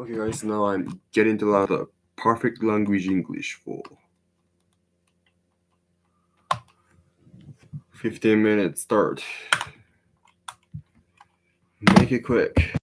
Okay, guys, now I'm getting to learn the perfect language English for 15 minutes start. Make it quick.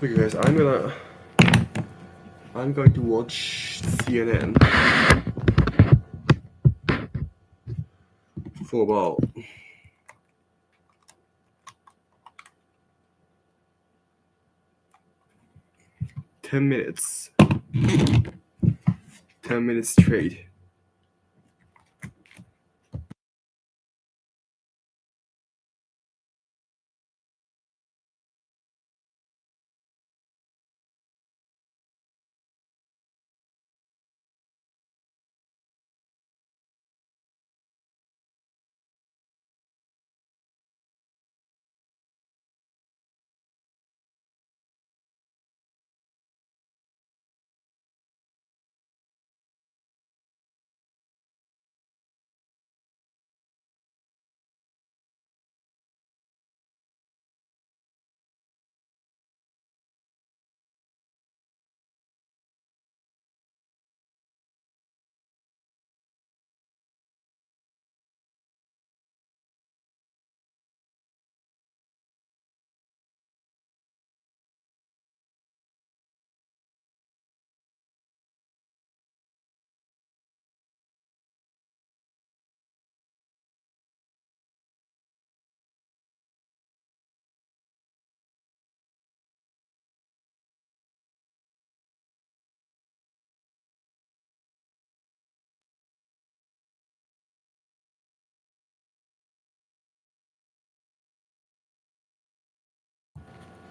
Okay, guys, I'm going to watch CNN for about 10 minutes. 10 minutes straight.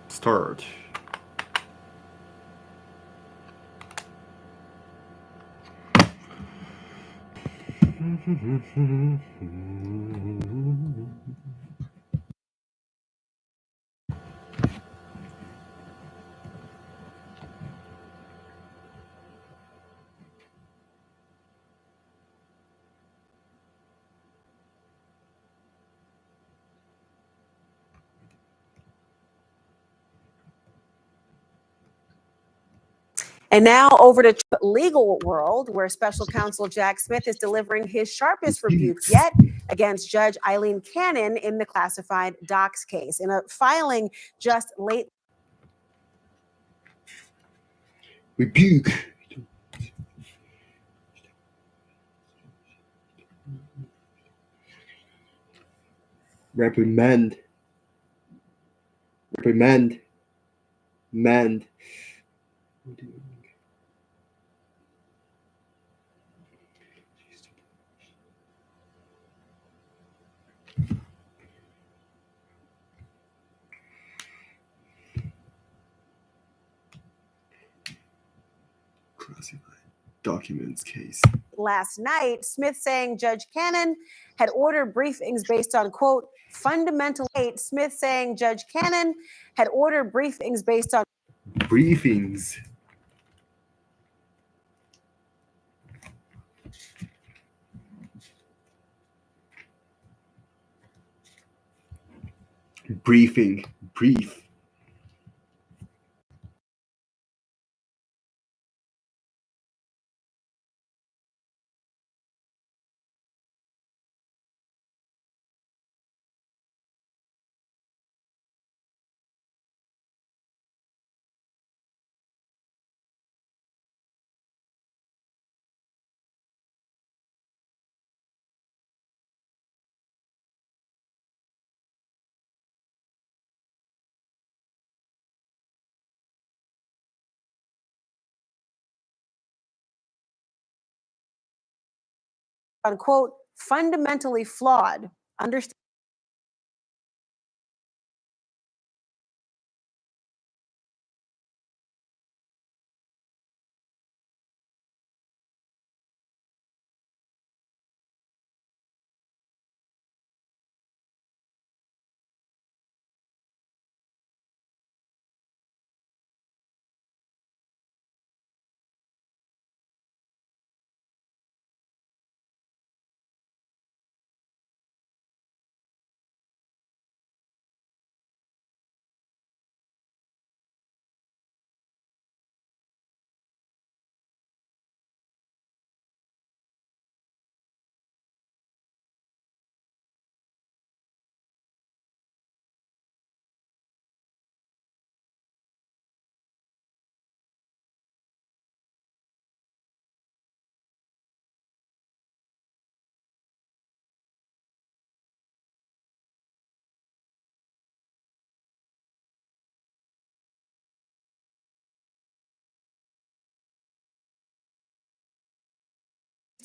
Start. And now over to legal world, where special counsel Jack Smith is delivering his sharpest rebukes yet against Judge Eileen Cannon in the classified docs case. In a filing just late. Rebuke. Reprimand. Reprimand. Mand. Classified documents case. Last night, Smith saying Judge Cannon had ordered briefings based on, quote, fundamental. Smith saying Judge Cannon had ordered briefings based on. Briefings. Briefing. Brief. Unquote, fundamentally flawed. Understand.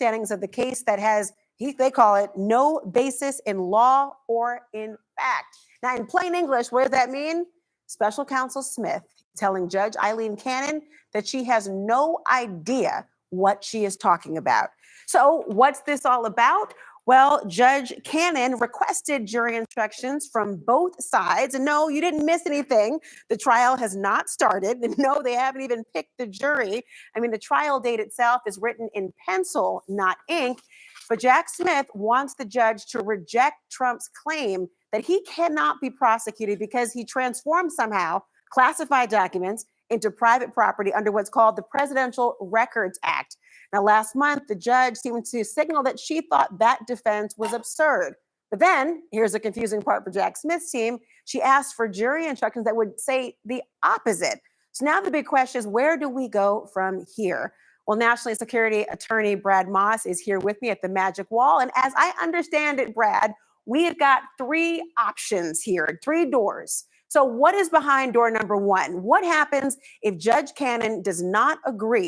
understandings of the case that has, they call it, no basis in law or in fact. Now, in plain English, what does that mean? Special Counsel Smith telling Judge Eileen Cannon that she has no idea what she is talking about. So what's this all about? Well, Judge Cannon requested jury instructions from both sides. And no, you didn't miss anything. The trial has not started. And no, they haven't even picked the jury. I mean, the trial date itself is written in pencil, not ink. But Jack Smith wants the judge to reject Trump's claim that he cannot be prosecuted because he transformed somehow classified documents into private property under what's called the Presidential Records Act. Now, last month, the judge seemed to signal that she thought that defense was absurd. But then, here's the confusing part for Jack Smith's team. She asked for jury instructions that would say the opposite. So now the big question is, where do we go from here? Well, National Security Attorney Brad Moss is here with me at the Magic Wall. And as I understand it, Brad, we have got three options here, three doors. So what is behind door number one? What happens if Judge Cannon does not agree?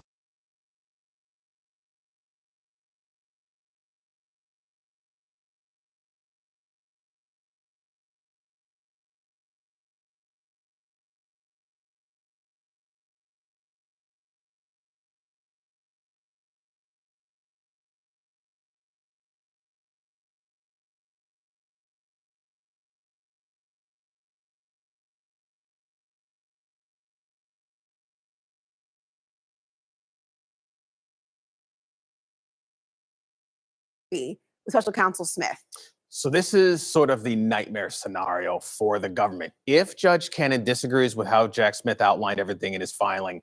Special Counsel Smith. So this is sort of the nightmare scenario for the government. If Judge Cannon disagrees with how Jack Smith outlined everything in his filing,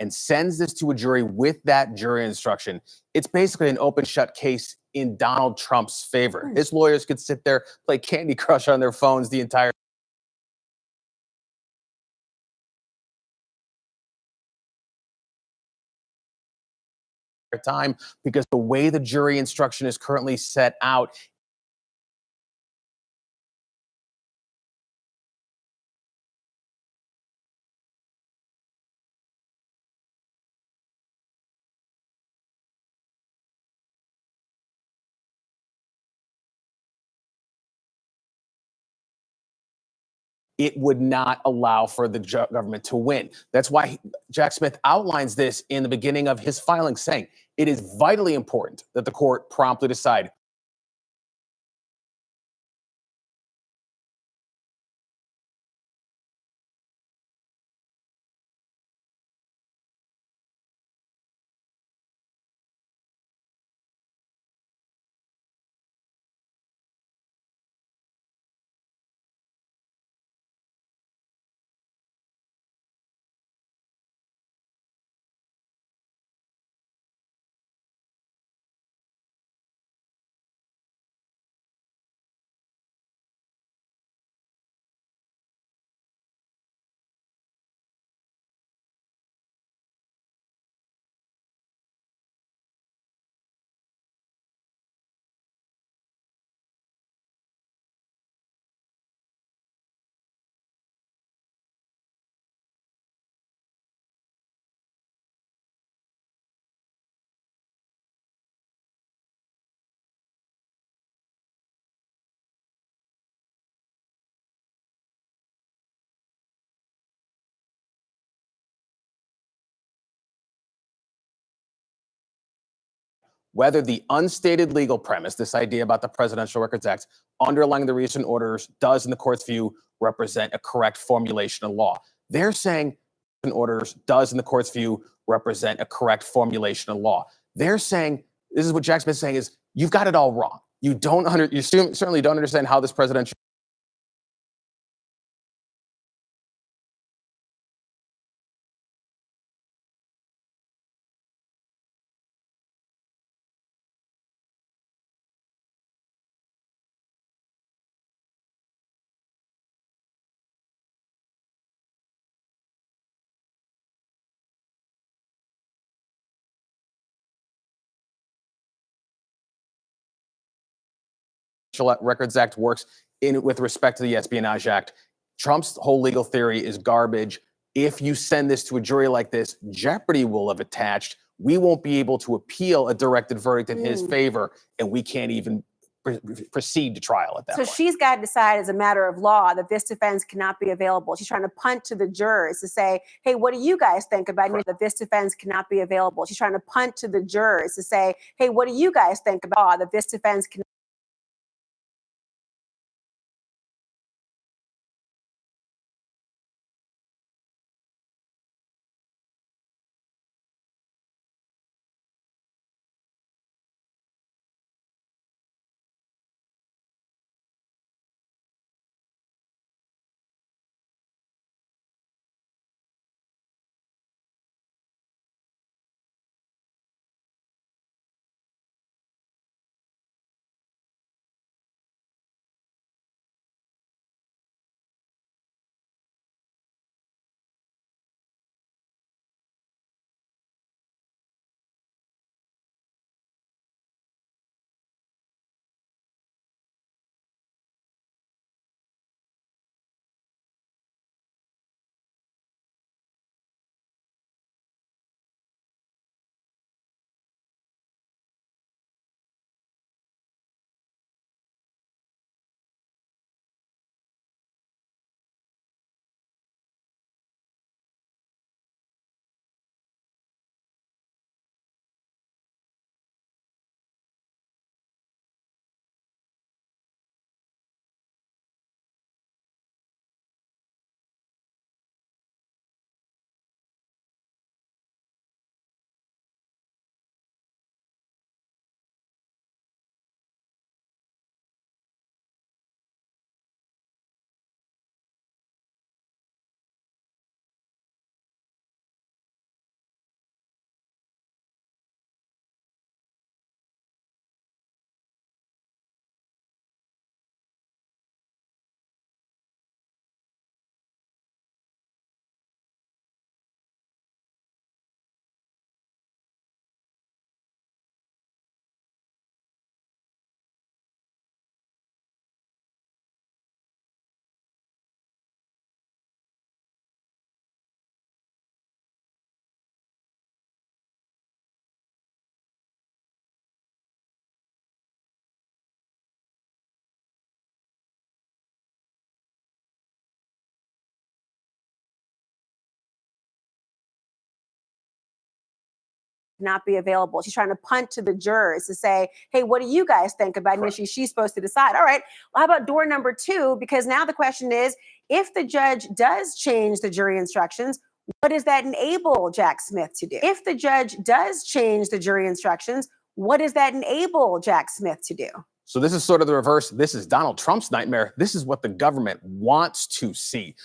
and sends this to a jury with that jury instruction, it's basically an open shut case in Donald Trump's favor. His lawyers could sit there, play Candy Crush on their phones the entire time, because the way the jury instruction is currently set out, it would not allow for the government to win. That's why Jack Smith outlines this in the beginning of his filing, saying it is vitally important that the court promptly decide whether the unstated legal premise, this idea about the Presidential Records Act, underlying the recent orders, does, in the court's view, represent a correct formulation of law. They're saying orders does, in the court's view, represent a correct formulation of law. They're saying, this is what Jack Smith's saying, is you've got it all wrong. certainly don't understand how this presidential Records Act works with respect to the Espionage Act. Trump's whole legal theory is garbage. If you send this to a jury like this, jeopardy will have attached. We won't be able to appeal a directed verdict in his favor, and we can't even proceed to trial at that point. So she's got to decide as a matter of law that this defense cannot be available. She's trying to punt to the jurors to say, hey, what do you guys think about that this defense cannot be available? She's trying to punt to the jurors to say, hey, what do you guys think about that this defense cannot be available? She's trying to punt to the jurors to say, hey, what do you guys think about an issue she's supposed to decide? All right, well, how about door number two? Because now the question is, if the judge does change the jury instructions, what does that enable Jack Smith to do? If the judge does change the jury instructions, what does that enable Jack Smith to do? So this is sort of the reverse. This is Donald Trump's nightmare. This is what the government wants to see.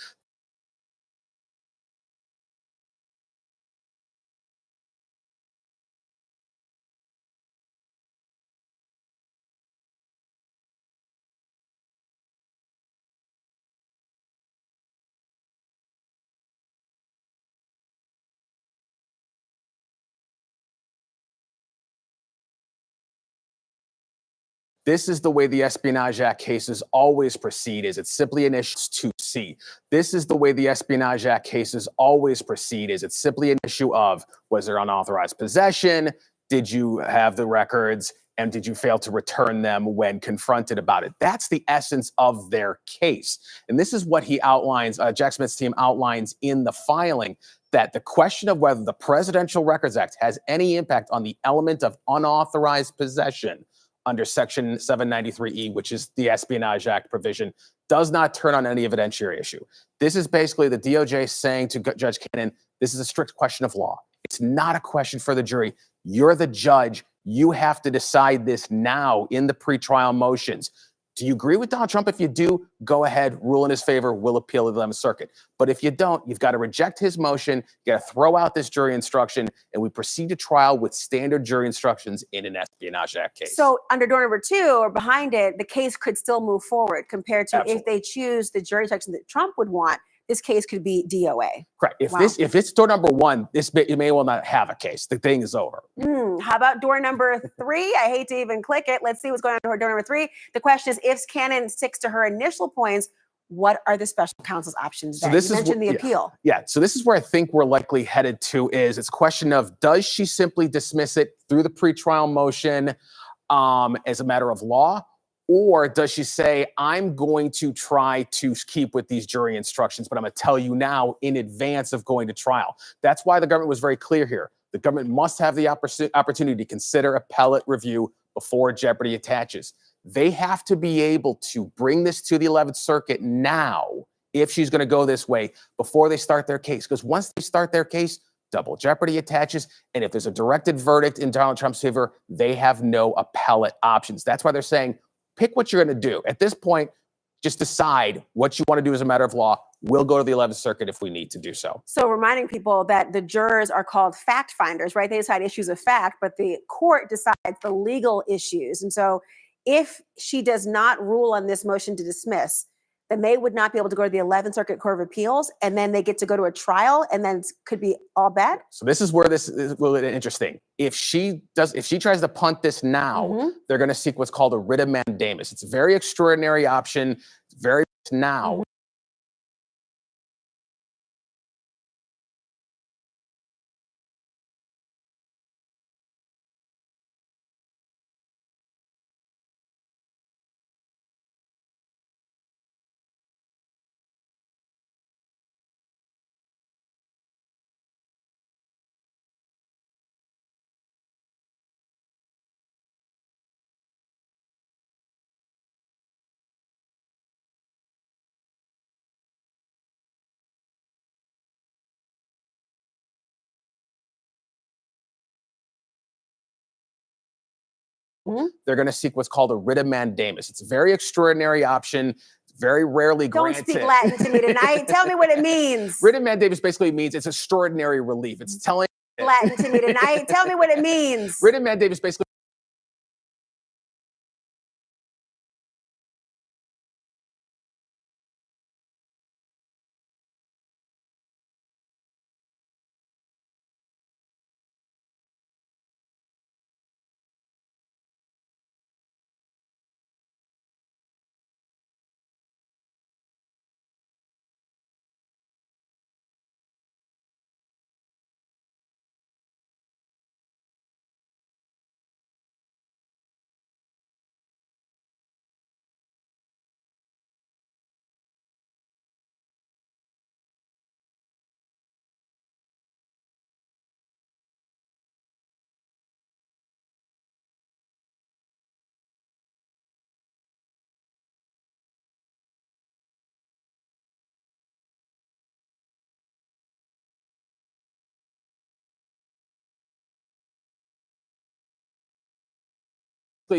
This is the way the Espionage Act cases always proceed, is it's simply an issue to see. This is the way the Espionage Act cases always proceed, is it's simply an issue of, was there unauthorized possession? Did you have the records? And did you fail to return them when confronted about it? That's the essence of their case. And this is what he outlines, Jack Smith's team outlines in the filing, that the question of whether the Presidential Records Act has any impact on the element of unauthorized possession under Section 793E, which is the Espionage Act provision, does not turn on any evidentiary issue. This is basically the DOJ saying to Judge Cannon, this is a strict question of law. It's not a question for the jury. You're the judge. You have to decide this now in the pretrial motions. Do you agree with Donald Trump? If you do, go ahead, rule in his favor. We'll appeal to the 11th Circuit. But if you don't, you've got to reject his motion, you got to throw out this jury instruction, and we proceed to trial with standard jury instructions in an Espionage Act case. So under door number 2 or behind it, the case could still move forward compared to Absolutely. if they choose the jury instruction that Trump would want. This case could be DOA. Correct. If Wow. if it's door number 1, you may well not have a case. The thing is over. How about door number 3? I hate to even click it. Let's see what's going on with door number 3. The question is, if Cannon sticks to her initial points, what are the special counsel's options then? This you is mentioned the appeal. Yeah. So this is where I think we're likely headed to. Is it's a question of, does she simply dismiss it through the pretrial motion as a matter of law? Or does she say, I'm going to try to keep with these jury instructions, but I'm going to tell you now in advance of going to trial? That's why the government was very clear here. The government must have the opportunity to consider appellate review before jeopardy attaches. They have to be able to bring this to the 11th Circuit now, if she's going to go this way, before they start their case. Because once they start their case, double jeopardy attaches. And if there's a directed verdict in Donald Trump's favor, they have no appellate options. That's why they're saying, pick what you're going to do. At this point, just decide what you want to do as a matter of law. We'll go to the 11th Circuit if we need to do so. So reminding people that the jurors are called fact finders, right? They decide issues of fact, but the court decides the legal issues. And so if she does not rule on this motion to dismiss, then they would not be able to go to the 11th Circuit Court of Appeals, and then they get to go to a trial, and then it could be all bad. So this is where this is really interesting. If she tries to punt this now, they're going to seek what's called a writ of mandamus. It's a very extraordinary option. It's very now. They're going to seek what's called a writ of mandamus. It's a very extraordinary option. Very rarely granted. Don't speak Latin to me tonight. Tell me what it means. Writ of mandamus basically means it's extraordinary relief. It's telling Latin to me tonight. Tell me what it means. Writ of mandamus basically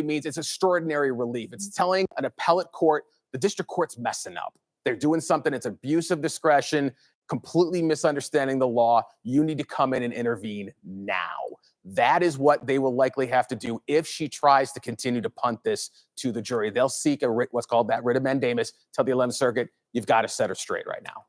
means it's extraordinary relief. It's telling an appellate court, the district court's messing up. They're doing something, it's abuse of discretion, completely misunderstanding the law. You need to come in and intervene now. That is what they will likely have to do if she tries to continue to punt this to the jury. They'll seek a writ, what's called that writ of mandamus, tell the 11th Circuit, you've got to set her straight right now.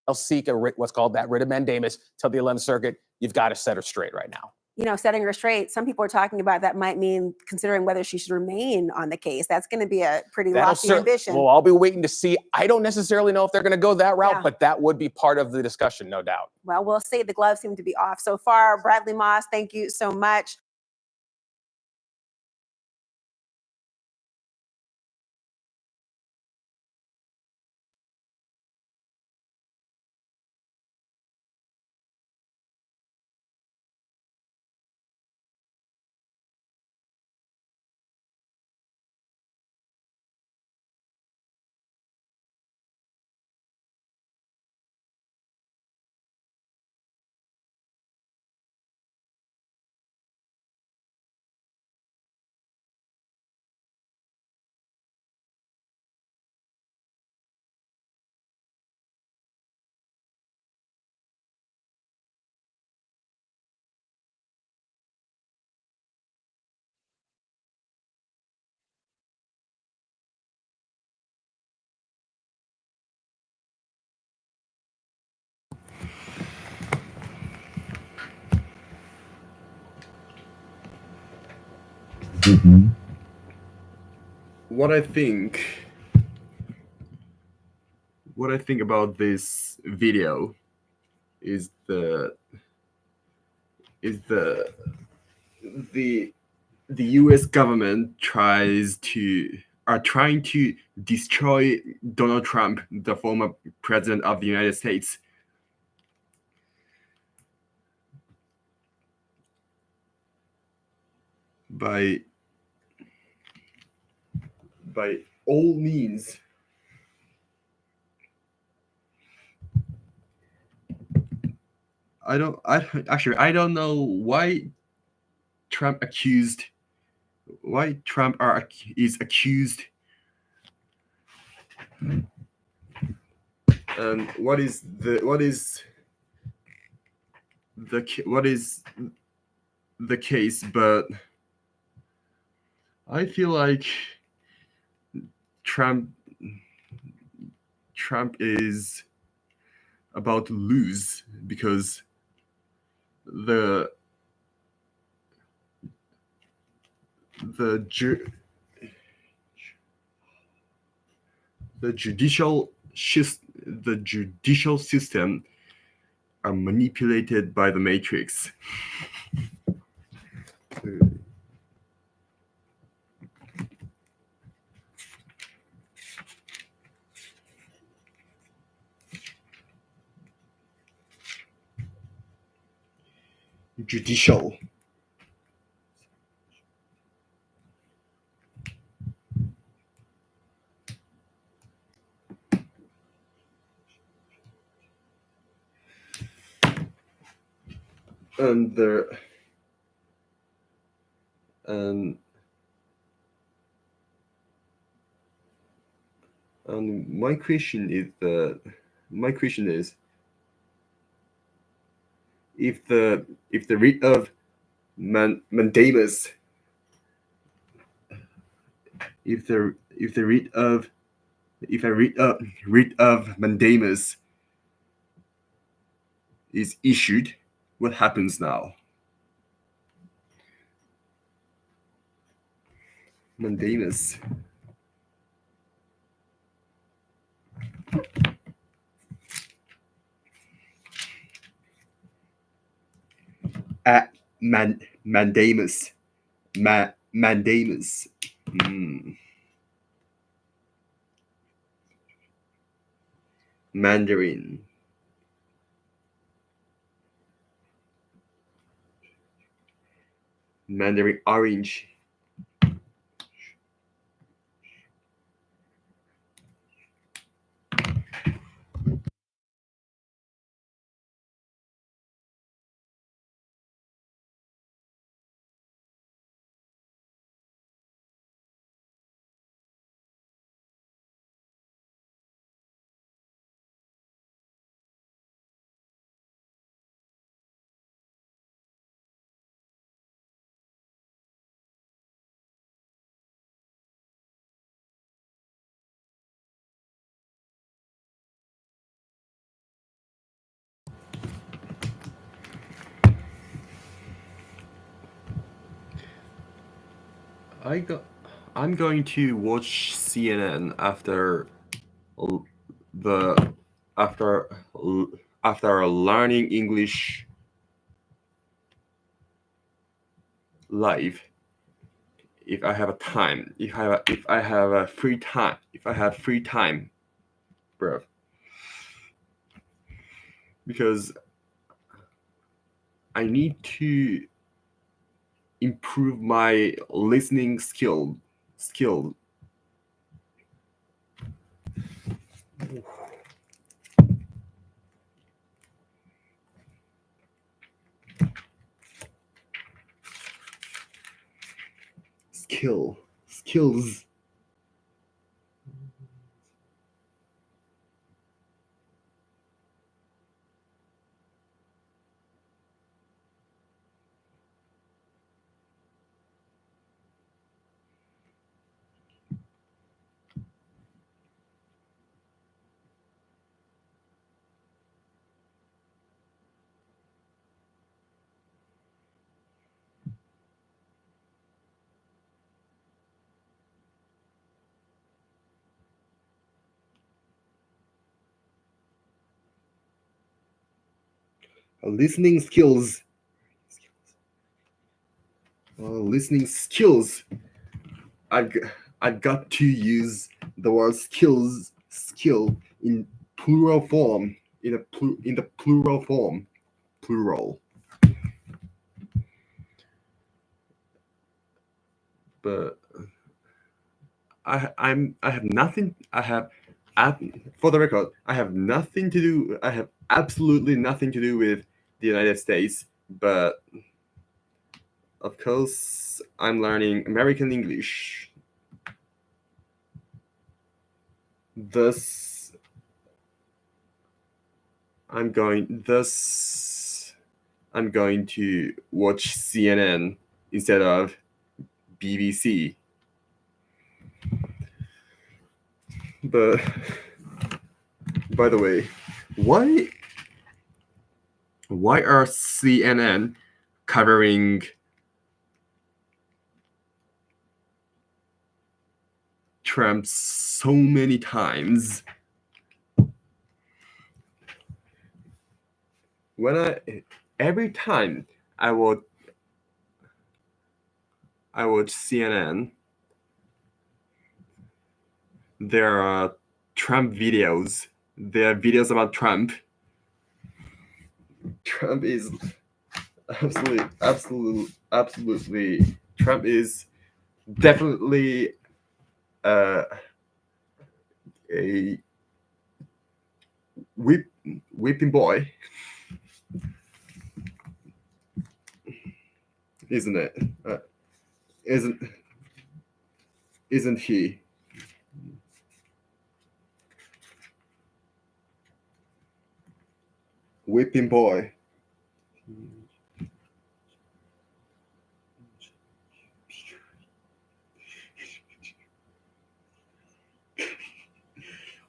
They'll seek a writ, what's called that writ of mandamus, tell the 11th Circuit, you've got to set her straight right now. Setting her straight. Some people are talking about that might mean considering whether she should remain on the case. That's going to be a pretty lofty ambition. Well, I'll be waiting to see. I don't necessarily know if they're going to go that route, but that would be part of the discussion, no doubt. Well, we'll see. The gloves seem to be off so far. Bradley Moss, thank you so much. what I think about this video is the the U.S. government are trying to destroy Donald Trump, the former president of the United States, by all means. I don't know Trump accused why is accused, and what is the case, but I feel like Trump is about to lose, because the judicial system are manipulated by the Matrix. Judicial. And my question is, if the writ of mandamus, if a writ of mandamus is issued, what happens now? Mandamus. Mandamus. Mandamus. Mandarin. Mandarin orange. I'm going to watch CNN after learning English live. If I have free time, bro. Because I need to improve my listening skill. Skills. listening skills. Listening skills. I've, g- I've got to use the word skill in plural form, in the plural form, plural. But I have nothing. For the record, I have nothing to do. I have absolutely nothing to do with the United States. But of course, I'm learning American English. Thus, I'm going. Thus, I'm going to watch CNN instead of BBC. But by the way, why are CNN covering Trump so many times? Every time I watch CNN, there are Trump videos. There are videos about Trump. Trump is absolutely. Trump is definitely a whipping boy, isn't it? Isn't he? Whipping boy.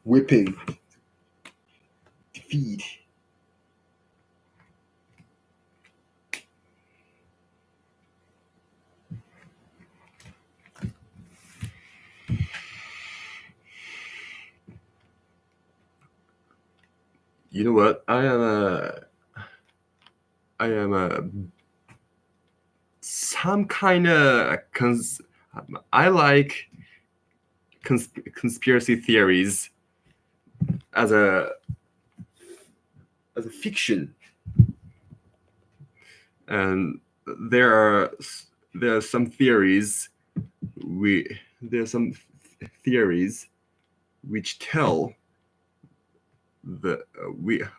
Whipping. Defeat. You know what? I am a some kind of I like conspiracy theories as a fiction, and there are some theories there are some theories which tell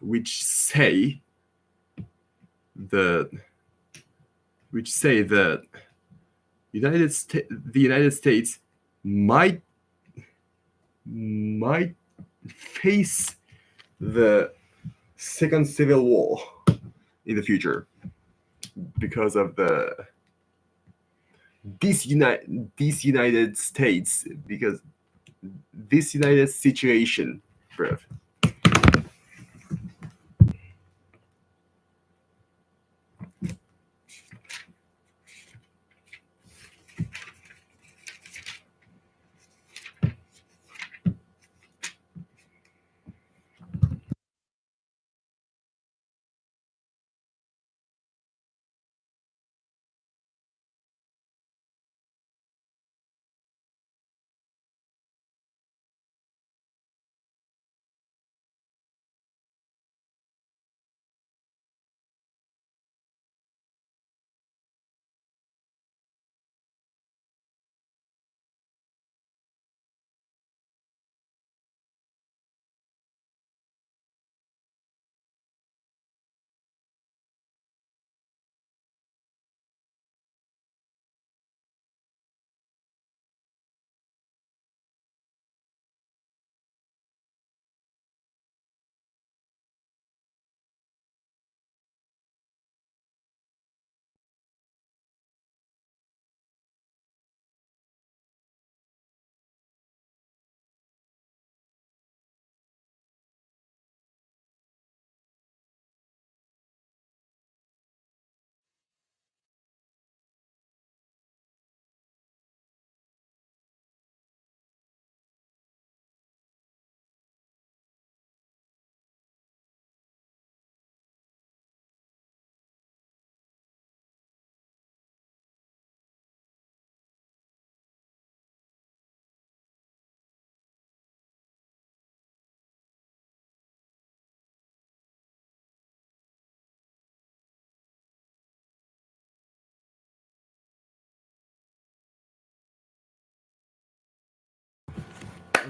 which say that the United States might face the second civil war in the future because of this United States, because this United situation, bruv.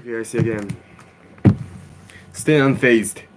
Okay, I see again. Stay unfazed.